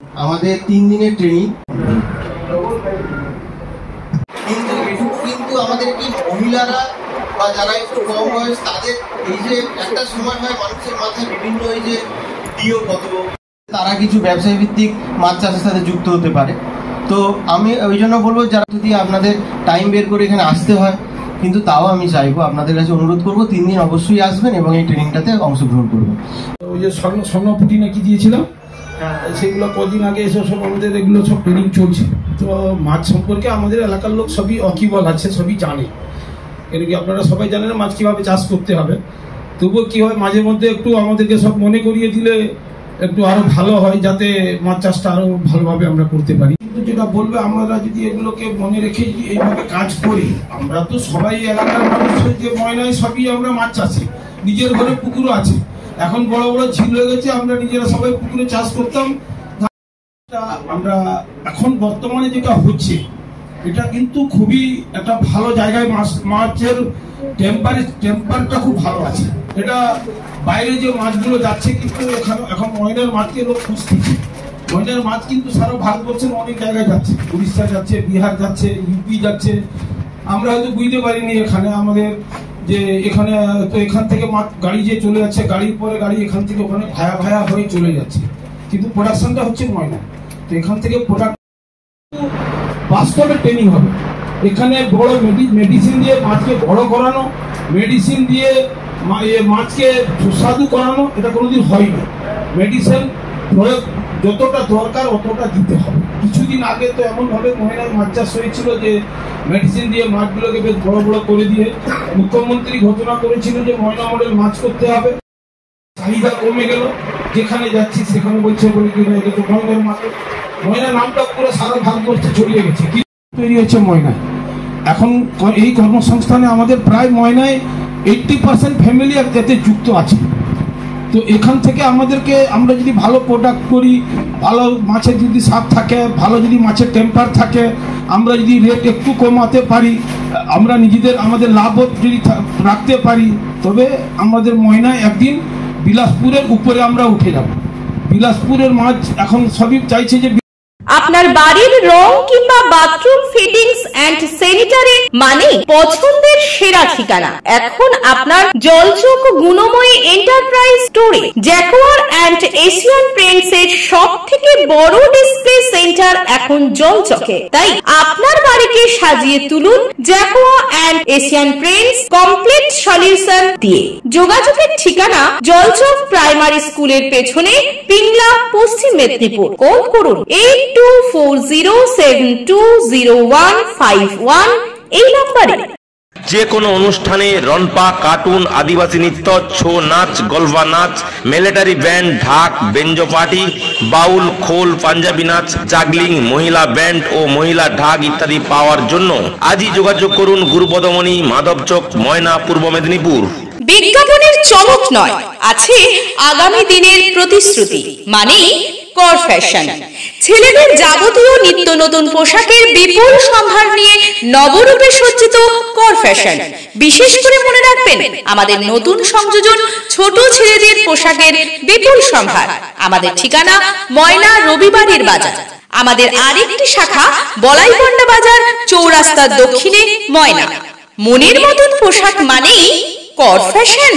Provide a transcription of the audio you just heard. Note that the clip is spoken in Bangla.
আমাদের 3 দিনের ট্রেনিং, কিন্তু আমাদের কি মহিলারা বা যারা একটু কম বয়স তাদের এই যে একটা সময় হয় মানুষের মাথায় বিভিন্ন এই যে প্রিয় কত, তারা কিছু ব্যবসায় ভিত্তিক মাছ চাষের সাথে যুক্ত হতে পারে। তো আমি ওই জন্য বলবো, যারা যদি আপনাদের টাইম বের করে এখানে আসতে হয়, কিন্তু তাও আমি চাইবো, আপনাদের কাছে অনুরোধ করবো 3 দিন অবশ্যই আসবেন এবং এই ট্রেনিংটাতে অংশগ্রহণ করবেন। ওই যে স্বর্ণপুটি নাকি দিয়েছিলাম, সেগুলো কদিন আগে এসব সব আমাদের এগুলো সব ট্রেনিং চলছে। তো মাছ সম্পর্কে আমাদের এলাকার লোক সবই অকিবল আছে, সবই জানে। এর কি আপনারা সবাই জানেন মাছ কিভাবে চাষ করতে হবে। তবুও কি হয়, মাঝে মধ্যে একটু আমাদেরকে সব মনে করিয়ে দিলে একটু আরো ভালো হয়, যাতে মাছ চাষটা আরো ভালোভাবে আমরা করতে পারি। কিন্তু যেটা বলবে, আমরা যদি এগুলোকে মনে রেখে এইভাবে কাজ করি, আমরা তো সবাই এলাকার মানুষ, যে ময়নায় সবই আমরা মাছ চাষি, নিজের ঘরে পুকুরও আছে, এখন বড় বড় ঝিল হয়ে গেছে, আমরা নিজেরা সবাই পুকুরে চাষ করতাম। আমরা এখন বর্তমানে যেটা হচ্ছে, এটা কিন্তু খুবই একটা ভালো জায়গায় মাছের টেম্পারটা খুব ভালো আছে। এটা বাইরে যে মাছগুলো যাচ্ছে, কিন্তু এখন ময়নার মাছকে লোক খুঁজতেছে। ময়নার মাছ কিন্তু সারা ভারতবর্ষের অনেক জায়গায় যাচ্ছে, উড়িষ্যা যাচ্ছে, বিহার যাচ্ছে, ইউপি যাচ্ছে। আমরা হয়তো বুঝতে পারিনি এখানে আমাদের যে এখানে তো এখান থেকে মাছ গাড়ি যে চলে যাচ্ছে, গাড়ির পরে গাড়ি এখান থেকে ওখানে ভায়া হয়ে চলে যাচ্ছে, কিন্তু প্রোডাকশনটা হচ্ছে ময়না। তো এখান থেকে প্রোডাক্ট বাস্তবে ট্রেনিং হবে। এখানে বড় মেডিসিন দিয়ে মাছকে বড় করানো, মেডিসিন দিয়ে মাছকে সুস্বাদু করানো, এটা কোনোদিন হয়নি। মেডিসিন প্রয়োগ যতটা দরকার অতটা দিতে হবে। কিছুদিন আগে তো এমনভাবে মহিলার মাছ চাষ হয়েছিল যে মেডিসিন দিয়ে মাছগুলোকে বেশ বড় বড় করে দিয়ে মুখ্যমন্ত্রী ঘোষণা করেছিল যে ময়না মডেল মাছ করতে হবে। চাহিদা কমে গেল, যেখানে যাচ্ছি সেখানে বলছে বলে কি ময়নার মাছ, ময়না নামটা পুরো সারা ভারতবর্ষে ছড়িয়ে গেছে। কি তৈরি হচ্ছে ময়না। এখন এই কর্মসংস্থানে আমাদের প্রায় ময়নায় 80% ফ্যামিলি এতে যুক্ত আছে। তো এখান থেকে আমাদেরকে, আমরা যদি ভালো প্রোডাক্ট করি, ভালো মাছের যদি স্বাদ থাকে, ভালো যদি মাছের টেম্পার থাকে, আমরা যদি রেট একটু কমাতে পারি, আমরা নিজেদের আমাদের লাভ যদি রাখতে পারি, তবে আমাদের ময়নায় একদিন বিলাসপুরের উপরে আমরা উঠে যাব। বিলাসপুরের মাছ এখন সবই চাইছে যে আপনার বাড়ির রং কিংবা বাথরুম ফিটিংস এন্ড স্যানিটারি মানে পছন্দের সেরা ঠিকানা। এখন আপনার জলচক গুণময়ী এন্টারপ্রাইজ স্টোরে জ্যাকোয়ার এন্ড এশিয়ান পেইন্টস এর সবথেকে বড় ডিসপ্লে সেন্টার এখন জলচকে। তাই আপনার বাড়িকে সাজিয়ে তুলুন Jaquar and Asian Paints complete solution দিয়ে। যোগাযোগের ঠিকানা জলচক প্রাইমারি স্কুলের পেছনে, পিংলা, পশ্চিম মেদিনীপুর। কল করুন 8240720151 এই নম্বরে। যে কোনো অনুষ্ঠানে রনপা, কার্টুন, আদিবাসী নৃত্য, ছৌ নাচ, গলফা নাচ, মিলিটারি ব্যান্ড, ঢাক, বেঞ্জো পার্টি, বাউল, খোল, পাঞ্জাবি নাচ, জাগলিং, মহিলা ব্যান্ড ও মহিলা ঢাক ইত্যাদি পাওয়ার জন্য আজই যোগাযোগ করুন গুরুপদমণি, মাধবচক, ময়না, পূর্ব মেদিনীপুর। বিজ্ঞাপনের চমক নয়, আছে আগামী দিনের প্রতিশ্রুতি, মানে কর ফ্যাশন। ছেলেদের যাবতীয় নিত্য নতুন পোশাকের বিপুল সম্ভার নিয়ে নবরূপে সজ্জিত কর ফ্যাশন। বিশেষ করে মনে রাখবেন, আমাদের নতুন সংযোজন ছোট ছেলেদের পোশাকের বিপুল সম্ভার। আমাদের ঠিকানা ময়না রবিবারের বাজার। আমাদের আরেকটি শাখা বলাইপন্ডা বাজার, চৌরাস্তার দক্ষিণে, ময়না। মনের মতন পোশাক মানেই কর ফ্যাশন।